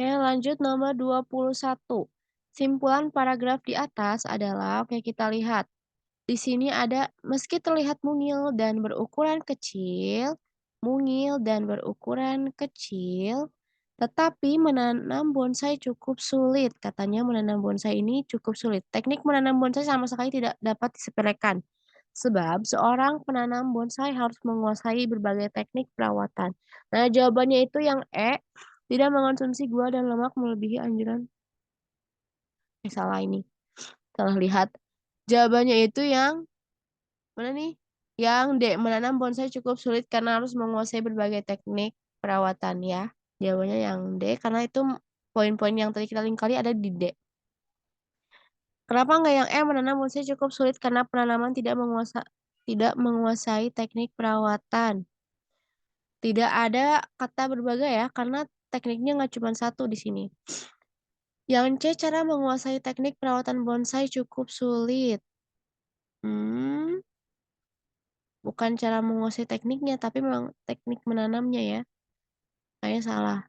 Oke, lanjut nomor 21. Simpulan paragraf di atas adalah, oke kita lihat. Di sini ada meski terlihat mungil dan berukuran kecil, tetapi menanam bonsai cukup sulit. Katanya menanam bonsai ini cukup sulit. Teknik menanam bonsai sama sekali tidak dapat disepelekan. Sebab seorang penanam bonsai harus menguasai berbagai teknik perawatan. Nah, jawabannya itu yang E, tidak mengonsumsi gula dan lemak melebihi anjuran. Salah ini. Salah lihat. Jawabannya itu yang mana nih? Yang D, menanam bonsai cukup sulit karena harus menguasai berbagai teknik perawatan ya. Jawabannya yang D, karena itu poin-poin yang tadi kita lingkari ada di D. Kenapa nggak yang E, menanam bonsai cukup sulit karena penanaman tidak menguasai teknik perawatan. Tidak ada kata berbagai ya, karena tekniknya nggak cuma satu di sini. Yang C, cara menguasai teknik perawatan bonsai cukup sulit. Hmm, bukan cara menguasai tekniknya, tapi memang teknik menanamnya ya. Kayaknya salah.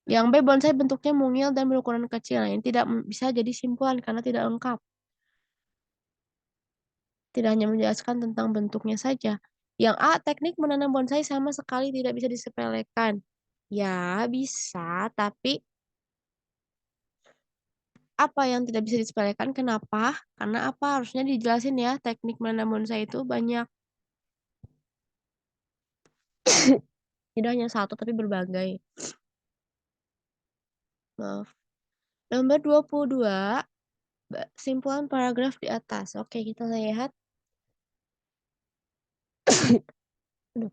Yang B, bonsai bentuknya mungil dan berukuran kecil. Nah, ini tidak bisa jadi simpulan karena tidak lengkap. Tidak hanya menjelaskan tentang bentuknya saja. Yang A, teknik menanam bonsai sama sekali tidak bisa disepelekan. Ya, bisa, tapi apa yang tidak bisa disepelekan? Kenapa? Karena apa? Harusnya dijelasin ya, teknik menanam bonsai itu banyak. Tidak hanya satu, tapi berbagai. Maaf. Nomor 22, simpulan paragraf di atas. Oke, kita lihat. Aduh.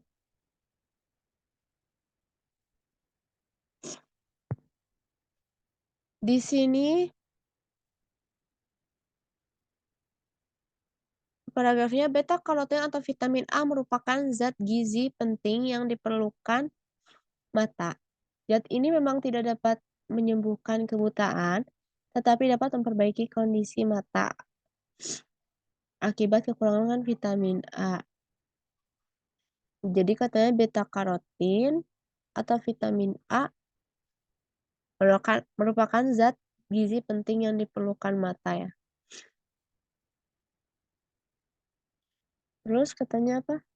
Di sini paragrafnya beta karotin atau vitamin A merupakan zat gizi penting yang diperlukan mata. Zat ini memang tidak dapat menyembuhkan kebutaan, tetapi dapat memperbaiki kondisi mata akibat kekurangan vitamin A. Jadi katanya beta karotin atau vitamin A merupakan zat gizi penting yang diperlukan mata ya. Terus katanya apa?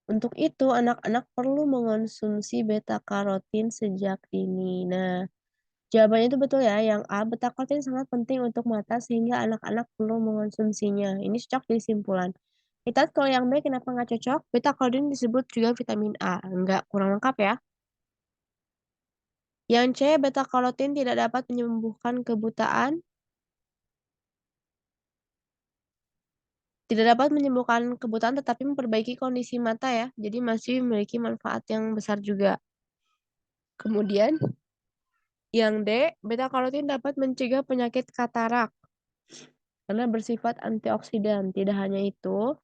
Untuk itu, anak-anak perlu mengonsumsi beta karotin sejak dini. Nah, jawabannya itu betul ya, yang A, beta karotin sangat penting untuk mata sehingga anak-anak perlu mengonsumsinya. Ini cocok di simpulan. Kita lihat kalau yang B kenapa nggak cocok? Beta karotin disebut juga vitamin A. Enggak, kurang lengkap ya. Yang C, beta karotin tidak dapat menyembuhkan kebutaan. Tidak dapat menyembuhkan kebutaan tetapi memperbaiki kondisi mata ya. Jadi masih memiliki manfaat yang besar juga. Kemudian yang D, beta karotin dapat mencegah penyakit katarak karena bersifat antioksidan. Tidak hanya itu,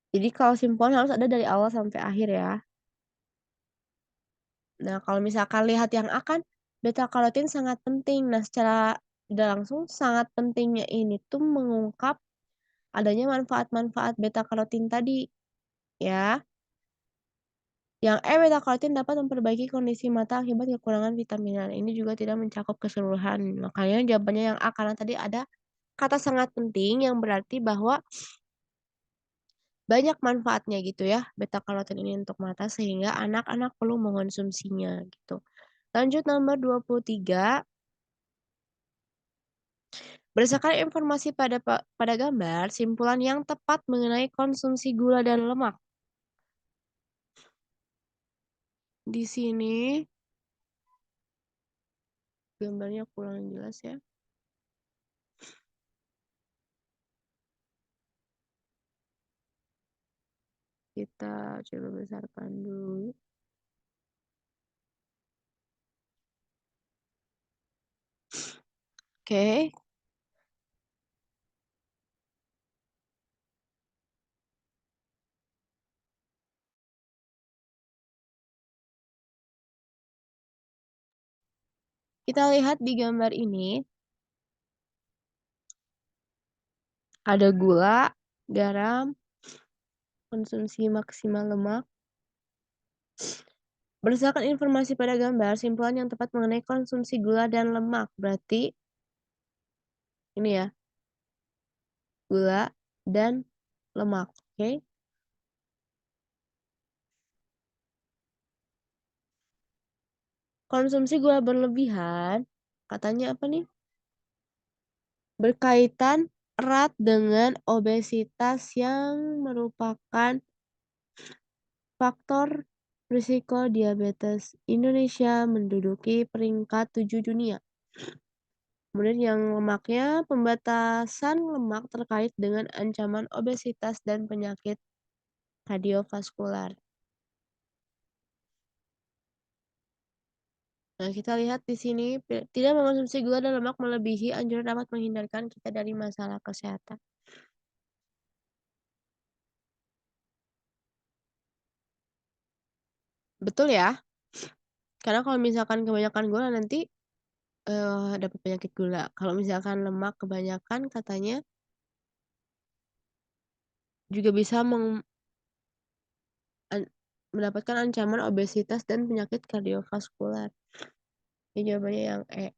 jadi kalau simpulan harus ada dari awal sampai akhir ya. Nah, kalau misalkan lihat yang A kan, beta karotin sangat penting. Nah, secara tidak langsung sangat pentingnya ini tuh mengungkap adanya manfaat-manfaat beta karotin tadi ya. Yang E, beta karotin dapat memperbaiki kondisi mata akibat kekurangan vitamin A. Ini juga tidak mencakup keseluruhan. Makanya jawabannya yang A karena tadi ada kata sangat penting yang berarti bahwa banyak manfaatnya gitu ya beta karotin ini untuk mata sehingga anak-anak perlu mengonsumsinya gitu. Lanjut nomor 23. Berdasarkan informasi pada gambar, simpulan yang tepat mengenai konsumsi gula dan lemak. Di sini gambarnya kurang jelas ya. Kita coba besarkan dulu. Oke, kita lihat di gambar ini ada gula, garam, konsumsi maksimal lemak. Berdasarkan informasi pada gambar, simpulan yang tepat mengenai konsumsi gula dan lemak berarti ini ya, gula dan lemak, oke? Konsumsi gula berlebihan, katanya apa nih? Berkaitan erat dengan obesitas yang merupakan faktor risiko diabetes. Indonesia menduduki peringkat 7 dunia. Kemudian yang lemaknya, pembatasan lemak terkait dengan ancaman obesitas dan penyakit kardiovaskular. Nah, kita lihat di sini, tidak mengonsumsi gula dan lemak melebihi anjuran dapat menghindarkan kita dari masalah kesehatan. Betul ya? Karena kalau misalkan kebanyakan gula nanti, dapat penyakit gula. Kalau misalkan lemak kebanyakan katanya juga bisa an mendapatkan ancaman obesitas dan penyakit kardiovaskular. Jadi jawabannya yang E.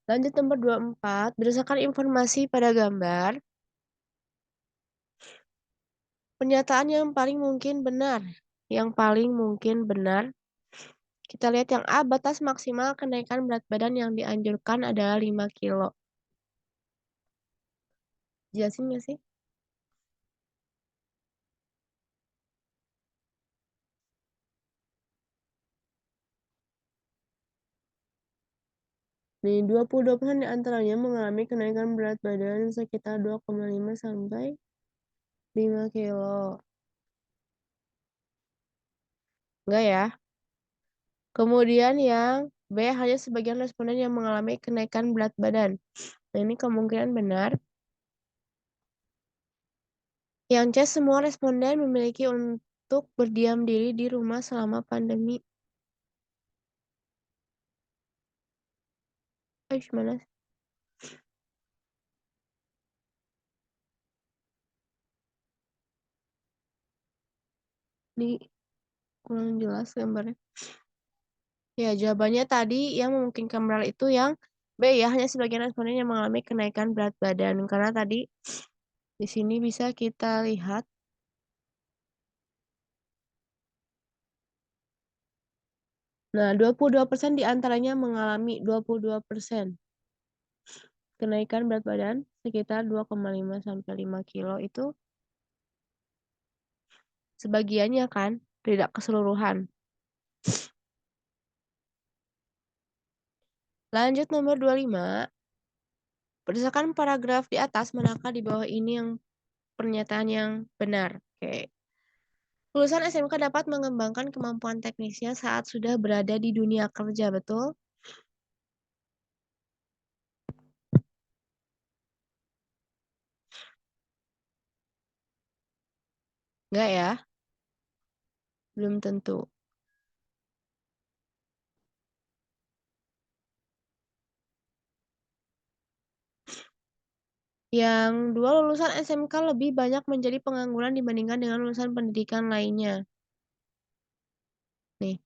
Lanjut nomor 24, berdasarkan informasi pada gambar, pernyataan yang paling mungkin benar, kita lihat yang A, batas maksimal kenaikan berat badan yang dianjurkan adalah 5 kilo. Jelasin nggak sih? Nih, 22% di antaranya mengalami kenaikan berat badan sekitar 2,5 sampai 5 kilo. Enggak ya? Kemudian yang B, hanya sebagian responden yang mengalami kenaikan berat badan. Nah, ini kemungkinan benar. Yang C, semua responden memiliki untuk berdiam diri di rumah selama pandemi. Mana? Ini kurang jelas gambarnya. Ya, jawabannya tadi yang memungkinkan benar itu yang B ya, hanya sebagian responden yang mengalami kenaikan berat badan. Karena tadi di sini bisa kita lihat. Nah, 22% diantaranya mengalami 22% kenaikan berat badan sekitar 2,5 sampai 5 kilo itu sebagiannya kan, tidak keseluruhan. Lanjut nomor 25. Berdasarkan paragraf di atas, manakah di bawah ini yang pernyataan yang benar? Oke. Lulusan SMK dapat mengembangkan kemampuan teknisnya saat sudah berada di dunia kerja, betul? Enggak ya? Belum tentu. Yang dua, lulusan SMK lebih banyak menjadi pengangguran dibandingkan dengan lulusan pendidikan lainnya. Nih,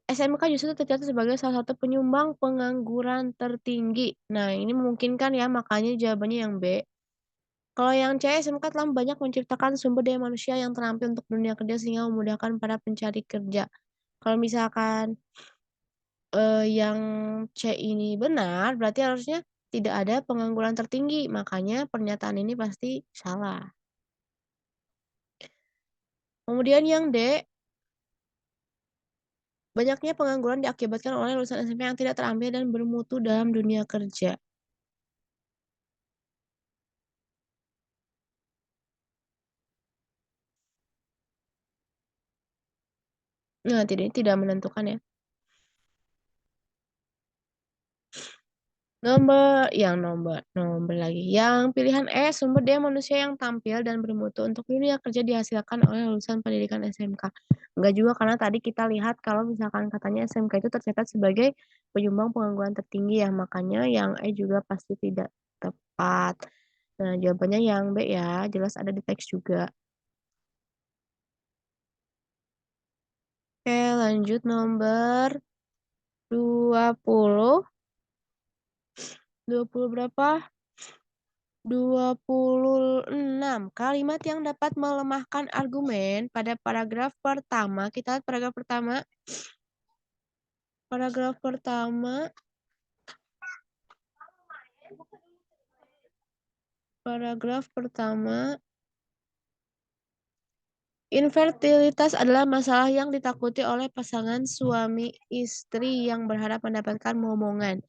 SMK justru tercatat sebagai salah satu penyumbang pengangguran tertinggi. Nah, ini memungkinkan ya, makanya jawabannya yang B. Kalau yang C, SMK telah banyak menciptakan sumber daya manusia yang terampil untuk dunia kerja sehingga memudahkan para pencari kerja. Kalau misalkan yang C ini benar, berarti harusnya tidak ada pengangguran tertinggi. Makanya pernyataan ini pasti salah. Kemudian yang D, banyaknya pengangguran diakibatkan oleh lulusan SMP yang tidak terampil dan bermutu dalam dunia kerja. Nah, tidak menentukan ya. Nomor lagi. Yang pilihan E, sumber daya manusia yang tampil dan bermutu untuk dunia kerja dihasilkan oleh lulusan pendidikan SMK. Enggak juga, karena tadi kita lihat kalau misalkan katanya SMK itu tercatat sebagai penyumbang pengangguran tertinggi ya, makanya yang E juga pasti tidak tepat. Nah, jawabannya yang B ya, jelas ada di teks juga. Oke, lanjut nomor 20. 20 berapa? 26. Kalimat yang dapat melemahkan argumen pada paragraf pertama. Kita lihat paragraf pertama. Paragraf pertama. Paragraf pertama. Infertilitas adalah masalah yang ditakuti oleh pasangan suami istri yang berharap mendapatkan momongan.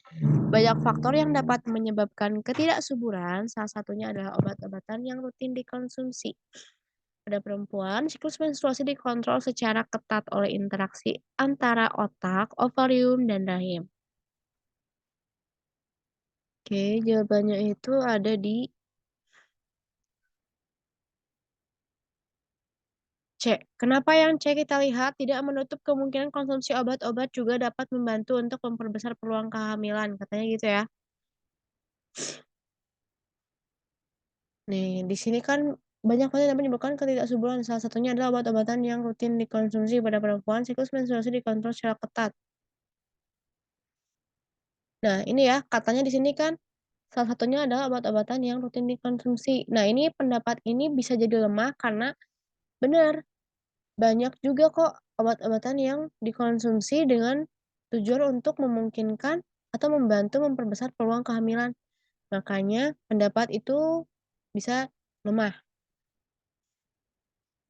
Banyak faktor yang dapat menyebabkan ketidaksuburan, salah satunya adalah obat-obatan yang rutin dikonsumsi. Pada perempuan, siklus menstruasi dikontrol secara ketat oleh interaksi antara otak, ovarium, dan rahim. Oke, jawabannya itu ada di C. Kenapa yang C kita lihat tidak menutup kemungkinan konsumsi obat-obat juga dapat membantu untuk memperbesar peluang kehamilan, katanya gitu ya. Nih, di sini kan banyak banget yang menyebabkan ketidaksuburan. Salah satunya adalah obat-obatan yang rutin dikonsumsi pada perempuan, siklus menstruasi dikontrol secara ketat. Nah, ini ya, katanya di sini kan salah satunya adalah obat-obatan yang rutin dikonsumsi. Nah, ini pendapat ini bisa jadi lemah karena benar, banyak juga kok obat-obatan yang dikonsumsi dengan tujuan untuk memungkinkan atau membantu memperbesar peluang kehamilan. Makanya pendapat itu bisa lemah.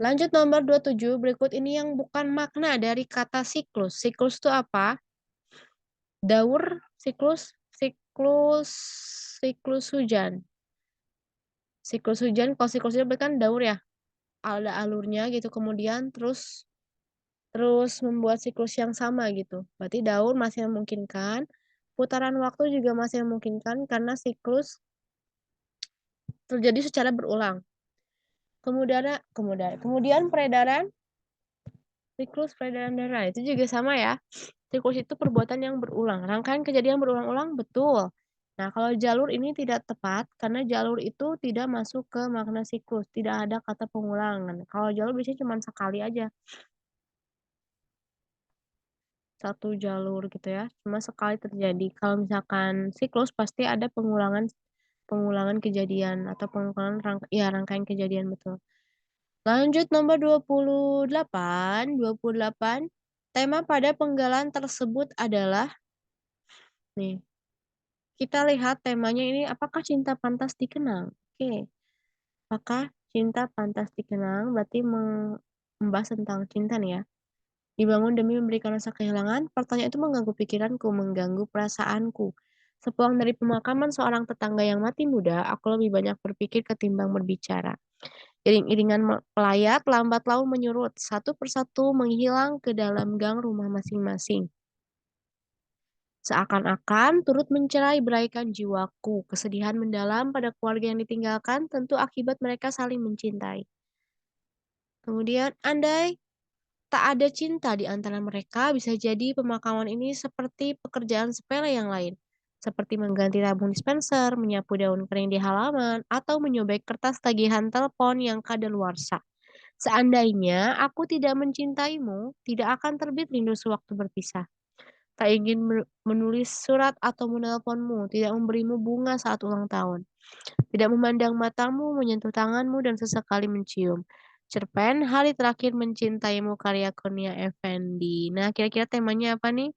Lanjut nomor 27, berikut ini yang bukan makna dari kata siklus. Siklus itu apa? Daur, siklus, siklus, siklus hujan. Siklus hujan, kalau siklus hujan berarti kan daur ya, ada alurnya gitu, kemudian terus terus membuat siklus yang sama gitu. Berarti daur masih memungkinkan, putaran waktu juga masih memungkinkan karena siklus terjadi secara berulang. Kemudian peredaran, siklus peredaran darah itu juga sama ya. Siklus itu perbuatan yang berulang, rangkaian kejadian berulang-ulang, betul. Nah, kalau jalur ini tidak tepat karena jalur itu tidak masuk ke makna siklus, tidak ada kata pengulangan. Kalau jalur biasanya cuma sekali aja, satu jalur gitu ya, cuma sekali terjadi. Kalau misalkan siklus pasti ada pengulangan pengulangan kejadian atau pengulangan ya rangkaian kejadian betul. Lanjut nomor 28. Tema pada penggalan tersebut adalah nih, kita lihat temanya ini apakah cinta pantas dikenang? Oke, apakah cinta pantas dikenang berarti membahas tentang cinta nih ya. Dibangun demi memberikan rasa kehilangan, pertanyaan itu mengganggu pikiranku, mengganggu perasaanku. Sepulang dari pemakaman seorang tetangga yang mati muda, aku lebih banyak berpikir ketimbang berbicara. Iring-iringan pelayat lambat laun menyurut, satu persatu menghilang ke dalam gang rumah masing-masing. Seakan-akan turut mencerai beraikan jiwaku. Kesedihan mendalam pada keluarga yang ditinggalkan tentu akibat mereka saling mencintai. Kemudian, andai tak ada cinta di antara mereka, bisa jadi pemakaman ini seperti pekerjaan sepele yang lain. Seperti mengganti tabung dispenser, menyapu daun kering di halaman, atau menyobek kertas tagihan telepon yang kadaluarsa. Seandainya aku tidak mencintaimu, tidak akan terbit rindu sewaktu berpisah. Tak ingin menulis surat atau menelponmu, tidak memberimu bunga saat ulang tahun, tidak memandang matamu, menyentuh tanganmu, dan sesekali mencium. Cerpen Hari Terakhir Mencintaimu karya Kurnia Effendi. Nah, kira-kira temanya apa nih?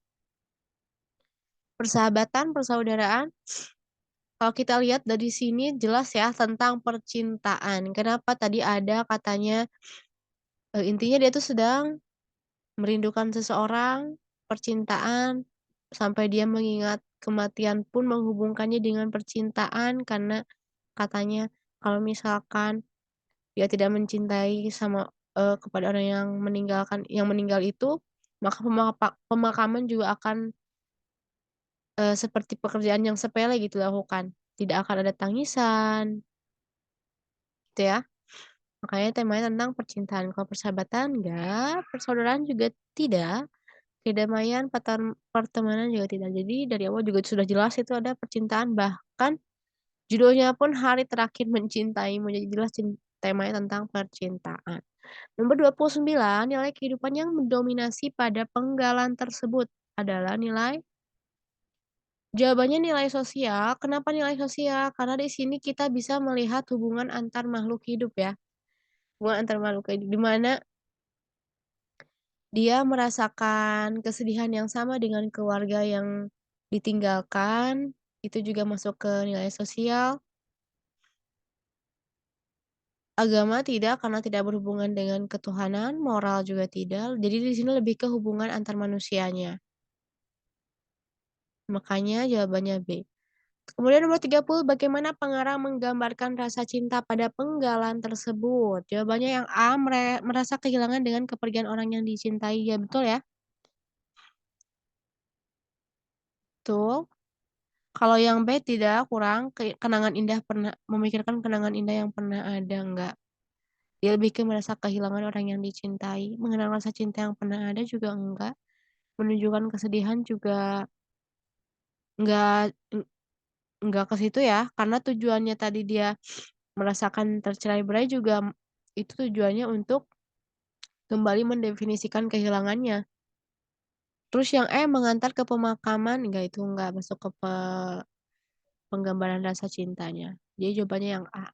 Persahabatan, persaudaraan. Kalau kita lihat dari sini jelas ya tentang percintaan. Kenapa tadi ada katanya intinya dia tuh sedang merindukan seseorang, percintaan, sampai dia mengingat kematian pun menghubungkannya dengan percintaan karena katanya kalau misalkan dia tidak mencintai sama kepada orang yang meninggal itu, maka pemakaman juga akan seperti pekerjaan yang sepele gitu dilakukan. Tidak akan ada tangisan, gitu ya. Makanya temanya tentang percintaan. Kalau persahabatan enggak, persaudaraan juga tidak. Kedamaian pertemanan juga tidak. Jadi dari awal juga sudah jelas itu ada percintaan. Bahkan judulnya pun Hari Terakhir Mencintaimu. Jadi jelas temanya tentang percintaan. Nomor 29, nilai kehidupan yang mendominasi pada penggalan tersebut adalah nilai jawabannya nilai sosial. Kenapa nilai sosial? Karena di sini kita bisa melihat hubungan antar makhluk hidup ya, hubungan antar makhluk hidup, di mana dia merasakan kesedihan yang sama dengan keluarga yang ditinggalkan, itu juga masuk ke nilai sosial. Agama tidak, karena tidak berhubungan dengan ketuhanan, moral juga tidak, jadi di sini lebih ke hubungan antar manusianya, makanya jawabannya B. Kemudian nomor 30, bagaimana pengarang menggambarkan rasa cinta pada penggalan tersebut? Jawabannya yang A, merasa kehilangan dengan kepergian orang yang dicintai, ya betul ya? Betul. Kalau yang B tidak, kurang, kenangan indah pernah memikirkan kenangan indah yang pernah ada, enggak. Dia lebih ke merasa kehilangan orang yang dicintai, mengenang rasa cinta yang pernah ada juga enggak, menunjukkan kesedihan juga enggak enggak ke situ ya, karena tujuannya tadi dia merasakan tercerai-berai juga itu tujuannya untuk kembali mendefinisikan kehilangannya. Terus yang E, mengantar ke pemakaman, enggak, itu enggak masuk ke penggambaran rasa cintanya. Jadi jawabannya yang A.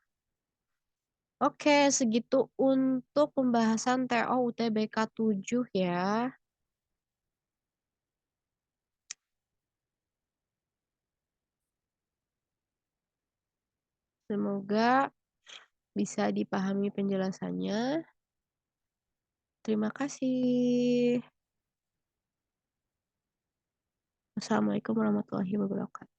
Oke, segitu untuk pembahasan TO UTBK 7 ya. Semoga bisa dipahami penjelasannya. Terima kasih. Wassalamualaikum warahmatullahi wabarakatuh.